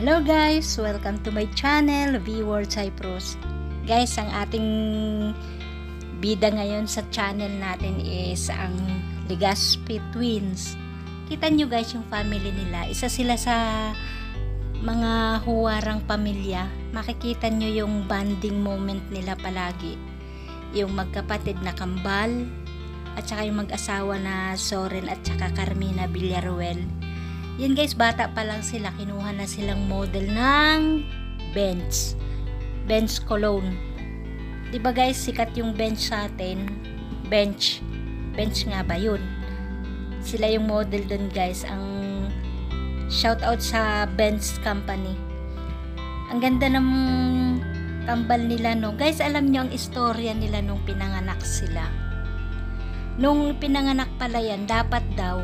Hello guys! Welcome to my channel, V-World Cyprus. Guys, ang ating bida ngayon sa channel natin is ang Legaspi Twins. Kita nyo guys yung family nila. Isa sila sa mga huwarang pamilya. Makikita nyo yung bonding moment nila palagi. Yung magkapatid na kambal at saka yung mag-asawa na Soren at saka Carmina Villaruel. Yan guys, bata pa lang sila, kinuha na silang model ng Benz cologne. Diba guys, sikat yung Benz sa atin. Benz nga ba yun? Sila yung model dun guys. Ang shout out sa Benz company. Ang ganda ng kambal nila no. Guys, alam nyo ang istorya nila nung pinanganak sila. Nung pinanganak pala yan, dapat daw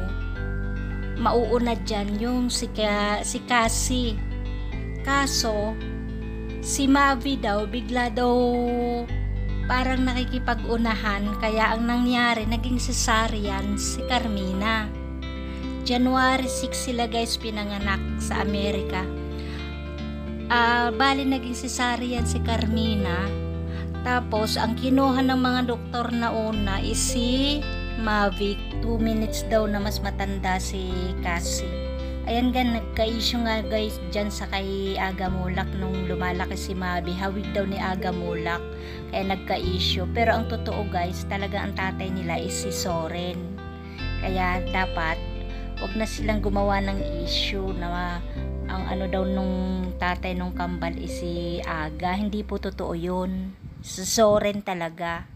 mauuna dyan yung si Cassie. Kaso, si Mavi daw, bigla daw parang nakikipag-unahan. Kaya ang nangyari, naging cesarean si Carmina. January 6 sila guys pinanganak sa Amerika. Bali naging cesarean si Carmina. Tapos, ang kinuha ng mga doktor na una is si Mavic. 2 minutes daw na mas matanda si Cassie. Ayan gan, nagka-issue nga guys dyan sa kay Aga Mulak nung lumalaki si Mavi. Hawig daw ni Aga Mulak. Kaya nagka-issue. Pero ang totoo guys, talaga ang tatay nila is si Soren. Kaya dapat, wag na silang gumawa ng issue na ang ano daw nung tatay nung kambal is si Aga. Hindi po totoo yun. Si Soren talaga.